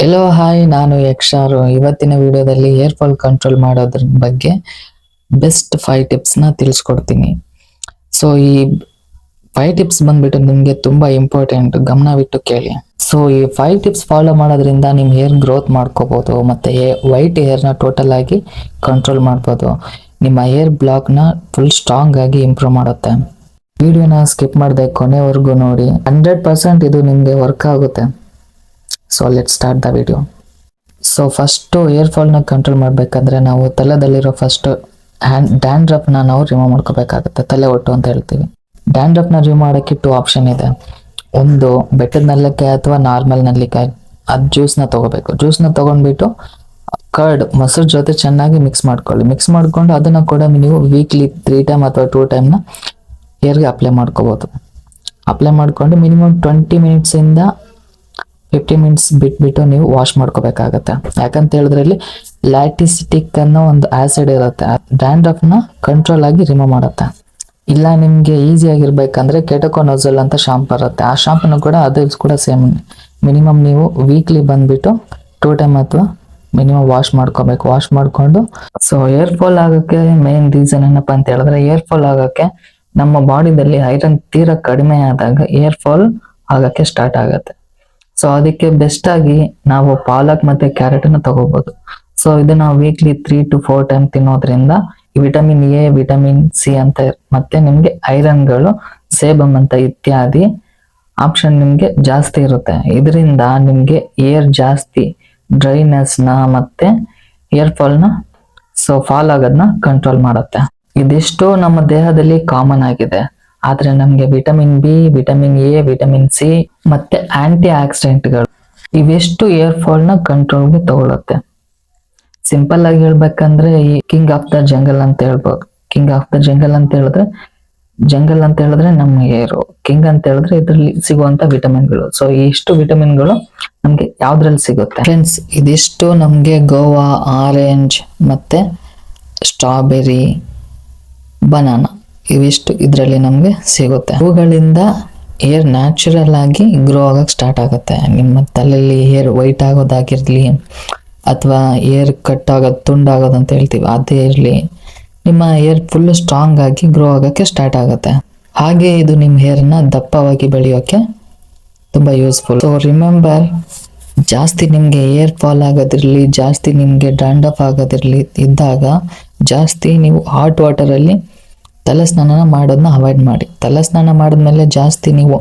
ಎಲ್ಲೋ hi, ನಾನು ಯಕ್ಷಾರು. ಇವತ್ತಿನ ವಿಡಿಯೋದಲ್ಲಿ ಹೇರ್ ಫಾಲ್ ಕಂಟ್ರೋಲ್ ಮಾಡೋದ್ರ ಬಗ್ಗೆ ಬೆಸ್ಟ್ 5 ಟಿಪ್ಸ್ನ ತಿಳಿಸ್ಕೊಡ್ತೀನಿ. ಸೊ ಈ 5 ಟಿಪ್ಸ್ ಬಂದ್ಬಿಟ್ಟು ನಿಮಗೆ ತುಂಬಾ ಇಂಪಾರ್ಟೆಂಟ್, ಗಮನವಿಟ್ಟು ಕೇಳಿ. ಸೊ ಈ 5 ಟಿಪ್ಸ್ ಫಾಲೋ ಮಾಡೋದ್ರಿಂದ ನಿಮ್ಮ ಹೇರ್ ಗ್ರೋತ್ ಮಾಡ್ಕೋಬಹುದು, ಮತ್ತೆ ವೈಟ್ ಹೇರ್ನ ಟೋಟಲ್ ಆಗಿ ಕಂಟ್ರೋಲ್ ಮಾಡ್ಬೋದು. ನಿಮ್ಮ ಹೇರ್ ಬ್ಲಾಕ್ನ ಫುಲ್ ಸ್ಟ್ರಾಂಗ್ ಆಗಿ ಇಂಪ್ರೂವ್ ಮಾಡುತ್ತೆ. ವಿಡಿಯೋನ ಸ್ಕಿಪ್ ಮಾಡದೆ ಕೊನೆವರೆಗೂ ನೋಡಿ. 100% ಇದು ನಿಮಗೆ ವರ್ಕ್ ಆಗುತ್ತೆ. So let start the video. So first hair ಫಾಲ್ನ ಕಂಟ್ರೋಲ್ ಮಾಡಬೇಕಂದ್ರೆ ನಾವು ತಲೆದಲ್ಲಿರೋ ಫಸ್ಟ್ ಡ್ಯಾಂಡ್ರಫ್ನ ನಾವು ರಿಮೂವ್ ಮಾಡ್ಕೋಬೇಕಾಗುತ್ತೆ. ತಲೆ ಒಟ್ಟು ಅಂತ ಹೇಳ್ತೀವಿ. ಡ್ಯಾಂಡ್ರಫ್ನ ರಿಮೂವ್ ಮಾಡೋಕ್ಕೆ 2 ಆಪ್ಷನ್ ಇದೆ. ಒಂದು ಬೆಟ್ಟದ ನಲ್ಲಿಕಾಯಿ ಅಥವಾ ನಾರ್ಮಲ್ ನಲ್ಲಿಕಾಯಿ, ಅದು ಜ್ಯೂಸ್ನ ತಗೋಬೇಕು. ಜ್ಯೂಸ್ನ ತೊಗೊಂಡ್ಬಿಟ್ಟು ಕರ್ಡ್ ಮೊಸರು ಜೊತೆ ಚೆನ್ನಾಗಿ ಮಿಕ್ಸ್ ಮಾಡ್ಕೊಳ್ಳಿ. ಮಿಕ್ಸ್ ಮಾಡ್ಕೊಂಡು ಅದನ್ನು ಕೂಡ ನೀವು ವೀಕ್ಲಿ 3 ಟೈಮ್ ಅಥವಾ 2 ಟೈಮ್ನ ಹೇರ್ಗೆ ಅಪ್ಲೈ ಮಾಡ್ಕೋಬೋದು. ಅಪ್ಲೈ ಮಾಡ್ಕೊಂಡು ಮಿನಿಮಮ್ 20 ಮಿನಿಟ್ಸಿಂದ 50 ಮಿನಿಟ್ಸ್ ಬಿಟ್ಬಿಟ್ಟು ನೀವು ವಾಶ್ ಮಾಡ್ಕೋಬೇಕಾಗತ್ತೆ. ಯಾಕಂತ ಹೇಳಿದ್ರೆ ಇಲ್ಲಿ ಲ್ಯಾಟಿಸಿಟಿಕ್ ಅನ್ನೋ ಒಂದು ಆಸಿಡ್ ಇರುತ್ತೆ, ಡ್ಯಾಂಡ್ರಫ್ನ ಕಂಟ್ರೋಲ್ ಆಗಿ ರಿಮೂವ್ ಮಾಡುತ್ತೆ. ಇಲ್ಲ ನಿಮಗೆ ಈಸಿ ಆಗಿರ್ಬೇಕಂದ್ರೆ ಕೆಟೋಕೊನೋಜಲ್ ಅಂತ ಶಾಂಪು ಬರುತ್ತೆ. ಆ ಶಾಂಪುನ ಕೂಡ ಅದು ಕೂಡ ಸೇಮ್. ಮಿನಿಮಮ್ ನೀವು ವೀಕ್ಲಿ ಬಂದ್ಬಿಟ್ಟು 2 ಟೈಮ್ ಅಥವಾ ಮಿನಿಮಮ್ ವಾಶ್ ಮಾಡ್ಕೋಬೇಕು. ವಾಶ್ ಮಾಡ್ಕೊಂಡು ಸೊ ಏರ್ ಫಾಲ್ ಆಗೋಕ್ಕೆ ಮೇನ್ ರೀಸನ್ ಏನಪ್ಪಾ ಅಂತ ಹೇಳಿದ್ರೆ, ಏರ್ ಫಾಲ್ ಆಗೋಕ್ಕೆ ನಮ್ಮ ಬಾಡಿದಲ್ಲಿ ಐರನ್ ತೀರಾ ಕಡಿಮೆ ಆದಾಗ ಏರ್ ಫಾಲ್ ಆಗೋಕ್ಕೆ ಸ್ಟಾರ್ಟ್ ಆಗುತ್ತೆ. ಸೊ ಅದಕ್ಕೆ ಬೆಸ್ಟ್ ಆಗಿ ನಾವು ಪಾಲಕ್ ಮತ್ತೆ ಕ್ಯಾರೆಟ್ ಅನ್ನು ತಗೋಬಹುದು. ಸೊ ಇದನ್ನ ವೀಕ್ಲಿ 3 to 4 ಟೈಮ್ ತಿನ್ನೋದ್ರಿಂದ ವಿಟಮಿನ್ ಎ, ವಿಟಮಿನ್ ಸಿ ಅಂತ ಮತ್ತೆ ನಿಮ್ಗೆ ಐರನ್ಗಳು, ಸೇಬಮ್ ಅಂತ ಇತ್ಯಾದಿ ಆಪ್ಷನ್ ನಿಮ್ಗೆ ಜಾಸ್ತಿ ಇರುತ್ತೆ. ಇದರಿಂದ ನಿಮ್ಗೆ ಏರ್ ಜಾಸ್ತಿ ಡ್ರೈನೆಸ್ ನ ಮತ್ತೆ ಏರ್ ಫಾಲ್ ನ ಫಾಲ್ ಆಗೋದನ್ನ ಕಂಟ್ರೋಲ್ ಮಾಡುತ್ತೆ. ಇದಿಷ್ಟು ನಮ್ಮ ದೇಹದಲ್ಲಿ ಕಾಮನ್ ಆಗಿದೆ. ಆದ್ರೆ ನಮ್ಗೆ vitamin B, vitamin A, vitamin C ಮತ್ತೆ ಆಂಟಿ ಆಕ್ಸಿಡೆಂಟ್ಗಳು ಇವೆಷ್ಟು ಏರ್ ಫಾಲ್ ನ ಕಂಟ್ರೋಲ್ಗೆ ತಗೊಳುತ್ತೆ. ಸಿಂಪಲ್ ಆಗಿ ಹೇಳ್ಬೇಕಂದ್ರೆ ಈ ಕಿಂಗ್ ಆಫ್ ದ ಜಂಗಲ್ ಅಂತ ಹೇಳ್ಬೋದು. ಕಿಂಗ್ ಆಫ್ ದ ಜಂಗಲ್ ಅಂತ ಹೇಳಿದ್ರೆ ನಮ್ಮ ಏರು, ಕಿಂಗ್ ಅಂತ ಹೇಳಿದ್ರೆ ಇದ್ರಲ್ಲಿ ಸಿಗುವಂತ ವಿಟಮಿನ್ಗಳು. ಸೊ ಇಷ್ಟು ವಿಟಮಿನ್ಗಳು ನಮ್ಗೆ ಯಾವ್ದ್ರಲ್ಲಿ ಸಿಗುತ್ತೆ ಫ್ರೆಂಡ್ಸ್? ಇದಿಷ್ಟು ನಮ್ಗೆ ಗೋವಾ, ಆರೆಂಜ್ ಮತ್ತೆ ಸ್ಟ್ರಾಬೆರಿ, ಬನಾನಾ ಇವಿಷ್ಟು ಇದರಲ್ಲಿ ನಮಗೆ ಸಿಗುತ್ತೆ. ಇವುಗಳಿಂದ ಹೇರ್ ನ್ಯಾಚುರಲ್ ಆಗಿ ಗ್ರೋ ಆಗಕ್ಕೆ ಸ್ಟಾರ್ಟ್ ಆಗುತ್ತೆ. ನಿಮ್ಮ ತಲೆಯಲ್ಲಿ ಹೇರ್ ವೈಟ್ ಆಗೋದಾಗಿರ್ಲಿ ಅಥವಾ ಹೇರ್ ಕಟ್ ಆಗೋದು, ತುಂಡಾಗೋದು ಅಂತ ಹೇಳ್ತೀವಿ, ಅದೇ ಇರಲಿ, ನಿಮ್ಮ ಹೇರ್ ಫುಲ್ ಸ್ಟ್ರಾಂಗ್ ಆಗಿ ಗ್ರೋ ಆಗೋಕ್ಕೆ ಸ್ಟಾರ್ಟ್ ಆಗುತ್ತೆ. ಹಾಗೆ ಇದು ನಿಮ್ಮ ಹೇರ್ನ ದಪ್ಪವಾಗಿ ಬೆಳೆಯೋಕ್ಕೆ ತುಂಬ ಯೂಸ್ಫುಲ್. ಸೊ ರಿಮೆಂಬರ್, ಜಾಸ್ತಿ ನಿಮಗೆ ಹೇರ್ ಫಾಲ್ ಆಗೋದಿರಲಿ, ಜಾಸ್ತಿ ನಿಮಗೆ ಡ್ಯಾಂಡ್ರಫ್ ಆಗೋದಿರಲಿ ಇದ್ದಾಗ ಜಾಸ್ತಿ ನೀವು ಹಾಟ್ ವಾಟರಲ್ಲಿ ತಲೆ ಸ್ನಾನ ಮಾಡೋದನ್ನ ಅವಾಯ್ಡ್ ಮಾಡಿ. ತಲೆ ಸ್ನಾನ ಮಾಡಿದ್ಮೇಲೆ ಜಾಸ್ತಿ ನೀವು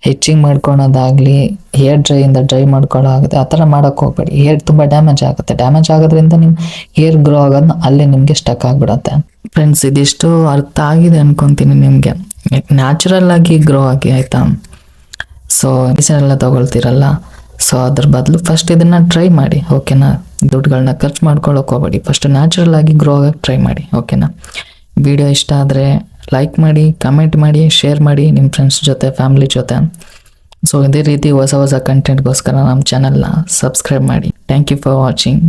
ಹೆಚ್ಚಿಂಗ್ ಮಾಡ್ಕೊಳೋದಾಗ್ಲಿ, ಹೇರ್ ಡ್ರೈ ಮಾಡ್ಕೊಳ್ಳೋದಾಗುತ್ತೆ, ಆ ಥರ ಮಾಡೋಕೆ ಹೋಗ್ಬೇಡಿ. ಹೇರ್ ತುಂಬ ಡ್ಯಾಮೇಜ್ ಆಗುತ್ತೆ. ಡ್ಯಾಮೇಜ್ ಆಗೋದ್ರಿಂದ ನಿಮ್ಮ ಹೇರ್ ಗ್ರೋ ಆಗೋದನ್ನ ಅಲ್ಲೇ ನಿಮಗೆ ಸ್ಟಕ್ ಆಗಿಬಿಡುತ್ತೆ. ಫ್ರೆಂಡ್ಸ್, ಇದಿಷ್ಟು ಅರ್ಥ ಆಗಿದೆ ಅನ್ಕೊಂತೀನಿ ನಿಮಗೆ. ನ್ಯಾಚುರಲ್ ಆಗಿ ಗ್ರೋ ಆಗಿ, ಆಯಿತಾ? ಸೊ ಮೆಡಿಸಿನ್ ತಗೊಳ್ತೀರಲ್ಲ, ಸೊ ಅದ್ರ ಬದಲು ಫಸ್ಟ್ ಇದನ್ನ ಟ್ರೈ ಮಾಡಿ, ಓಕೆನಾ? ದುಡ್ಡುಗಳನ್ನ ಖರ್ಚು ಮಾಡ್ಕೊಳ್ಳೋಕೆ ಹೋಗ್ಬೇಡಿ. ಫಸ್ಟ್ ನ್ಯಾಚುರಲ್ ಆಗಿ ಗ್ರೋ ಆಗಕ್ಕೆ ಟ್ರೈ ಮಾಡಿ, ಓಕೆನಾ? ವಿಡಿಯೋ ಇಷ್ಟ ಆದರೆ ಲೈಕ್ ಮಾಡಿ, ಕಮೆಂಟ್ ಮಾಡಿ, ಶೇರ್ ಮಾಡಿ ನಿಮ್ಮ ಫ್ರೆಂಡ್ಸ್ ಜೊತೆ, ಫ್ಯಾಮಿಲಿ ಜೊತೆ. ಸೊ ಇದೇ ರೀತಿ ಹೊಸ ಕಂಟೆಂಟ್ಗೋಸ್ಕರ ನಮ್ಮ ಚಾನಲ್ನ ಸಬ್ಸ್ಕ್ರೈಬ್ ಮಾಡಿ. Thank you for watching.